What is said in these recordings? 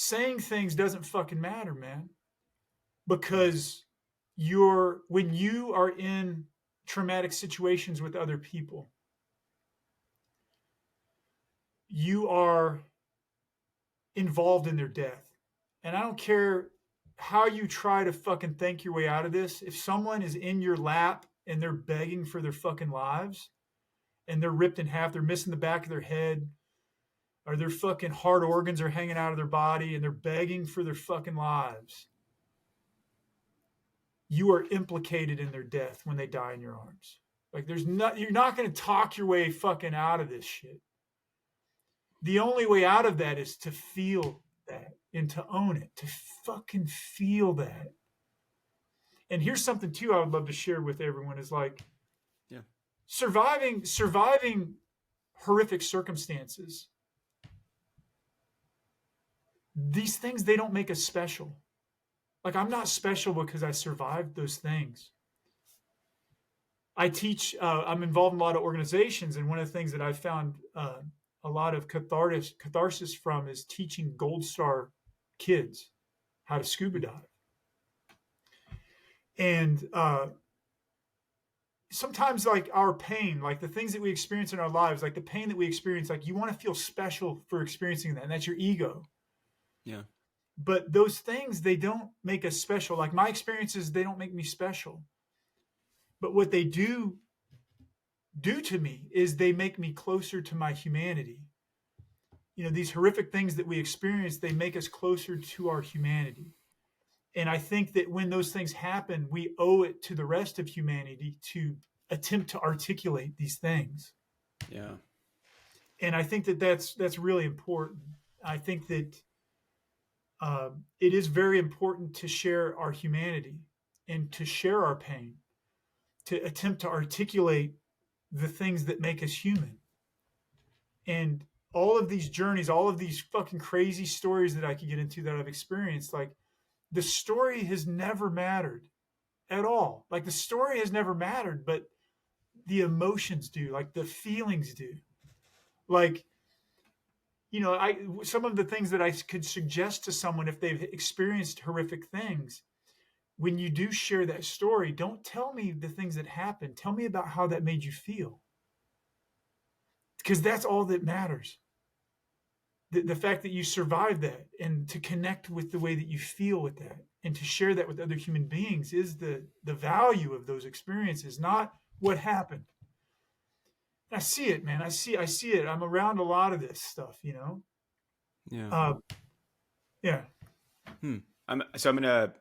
saying things doesn't fucking matter, man, because when you are in traumatic situations with other people, you are involved in their death. And I don't care how you try to fucking think your way out of this. If someone is in your lap and they're begging for their fucking lives and they're ripped in half, they're missing the back of their head, or their fucking heart organs are hanging out of their body and they're begging for their fucking lives, you are implicated in their death when they die in your arms. Like you're not going to talk your way fucking out of this shit. The only way out of that is to feel that and to own it, to fucking feel that. And here's something too I would love to share with everyone is like, yeah, surviving horrific circumstances. These things, they don't make us special. Like, I'm not special because I survived those things. I teach, I'm involved in a lot of organizations, and one of the things that I've found a lot of catharsis from is teaching Gold Star kids how to scuba dive. And sometimes, like, our pain, like the things that we experience in our lives, like the pain that we experience, like, you want to feel special for experiencing that, and that's your ego. Yeah. But those things, they don't make us special. Like, my experiences, they don't make me special. But what they do to me is they make me closer to my humanity. You know, these horrific things that we experience, they make us closer to our humanity. And I think that when those things happen, we owe it to the rest of humanity to attempt to articulate these things. Yeah. And I think that that's really important. I think that it is very important to share our humanity and to share our pain, to attempt to articulate the things that make us human. And all of these journeys, all of these fucking crazy stories that I could get into that I've experienced, like, the story has never mattered at all. Like, the story has never mattered, but the emotions do, like the feelings do. Like, you know, some of the things that I could suggest to someone if they've experienced horrific things, when you do share that story, don't tell me the things that happened. Tell me about how that made you feel. Because that's all that matters. The fact that you survived that, and to connect with the way that you feel with that, and to share that with other human beings is the value of those experiences, not what happened. I see it, man. I see it. I'm around a lot of this stuff, you know? Yeah. Yeah. I'm going to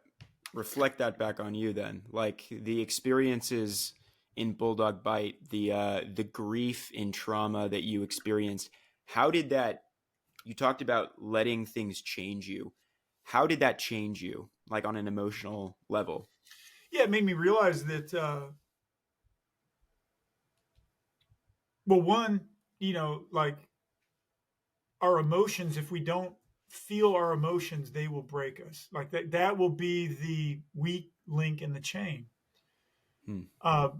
reflect that back on you then. Like, the experiences in Bulldog Bite, the grief and trauma that you experienced, how did that, you talked about letting things change you. How did that change you, like, on an emotional level? Yeah, it made me realize that, well, one, you know, like, our emotions, if we don't feel our emotions, they will break us. Like, that will be the weak link in the chain. Uh,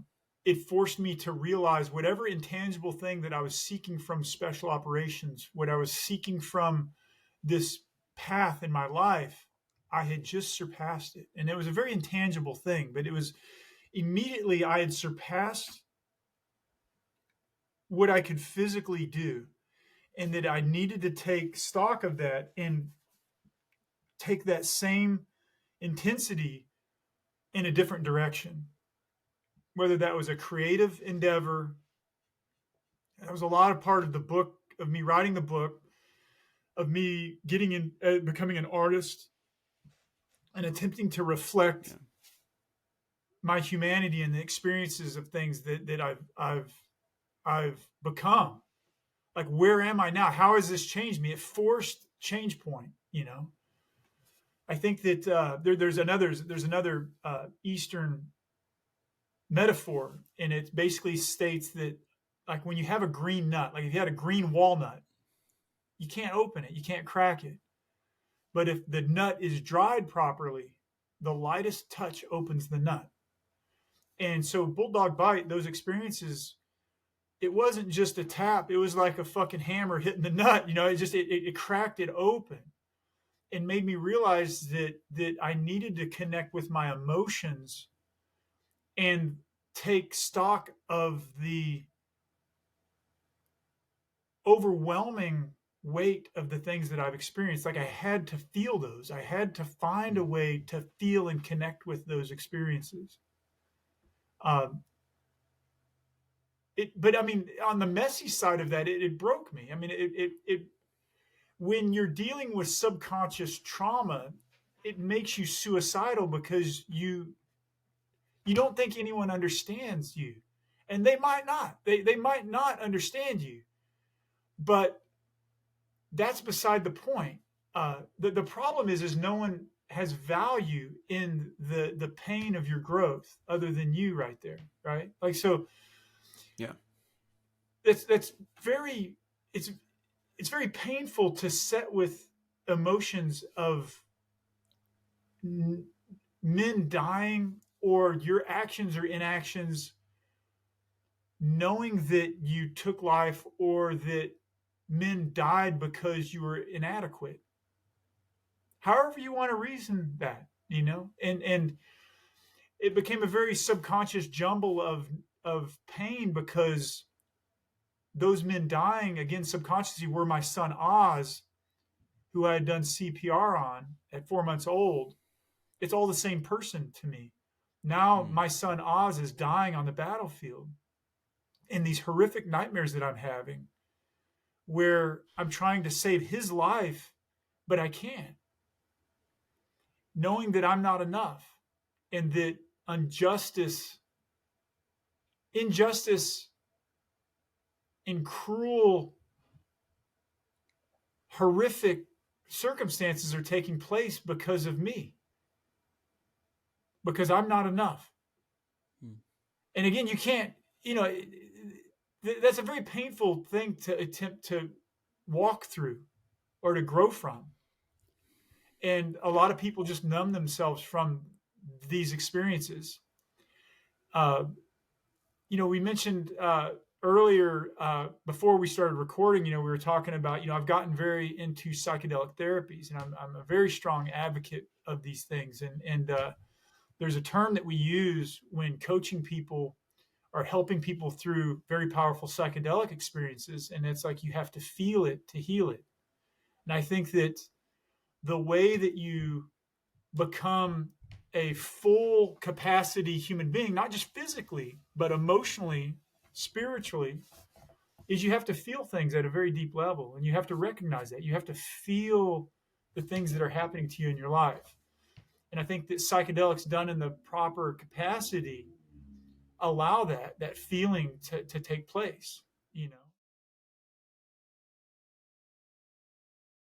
it forced me to realize whatever intangible thing that I was seeking from special operations, what I was seeking from this path in my life, I had just surpassed it. And it was a very intangible thing, but it was immediately I had surpassed what I could physically do. And that I needed to take stock of that and take that same intensity in a different direction. Whether that was a creative endeavor, that was a lot of part of the book, of me writing the book, of me getting in, becoming an artist, and attempting to reflect my humanity and the experiences of things that I've become. Like, where am I now? How has this changed me? It forced change point, you know. I think that there's another Eastern metaphor, and it basically states that, like, when you have a green nut, like if you had a green walnut, you can't open it, you can't crack it. But if the nut is dried properly, the lightest touch opens the nut. And so Bulldog Bite, those experiences, it wasn't just a tap, it was like a fucking hammer hitting the nut, you know. It cracked it open. and made me realize that I needed to connect with my emotions and take stock of the overwhelming weight of the things that I've experienced. Like I had to feel those. I had to find a way to feel and connect with those experiences. Um, but I mean, on the messy side of that, it broke me. I mean, when you're dealing with subconscious trauma, it makes you suicidal because you don't think anyone understands you, and they might not. They might not understand you, but that's beside the point. The problem is no one has value in the pain of your growth other than you right there, right? Like so, Yeah. that's very it's very painful to set with emotions of men dying or your actions or inactions, knowing that you took life or that men died because you were inadequate. However you want to reason that, and it became a very subconscious jumble of pain because those men dying again subconsciously were my son Oz, who I had done CPR on at 4 months old. It's all the same person to me. Now Mm. my son Oz is dying on the battlefield in these horrific nightmares that I'm having, where I'm trying to save his life, but I can't. Knowing that I'm not enough and that injustice, and cruel, horrific circumstances are taking place because of me, because I'm not enough. Mm. And again, you can't, that's a very painful thing to attempt to walk through or to grow from. And a lot of people just numb themselves from these experiences. Uh, we mentioned earlier before we started recording, we were talking about, I've gotten very into psychedelic therapies, and I'm a very strong advocate of these things. And there's a term that we use when coaching people or helping people through very powerful psychedelic experiences, and it's like you have to feel it to heal it. And I think that the way that you become a full capacity human being, not just physically, but emotionally, spiritually, is you have to feel things at a very deep level. And you have to recognize that. You have to feel the things that are happening to you in your life. And I think that psychedelics done in the proper capacity allow that feeling to take place,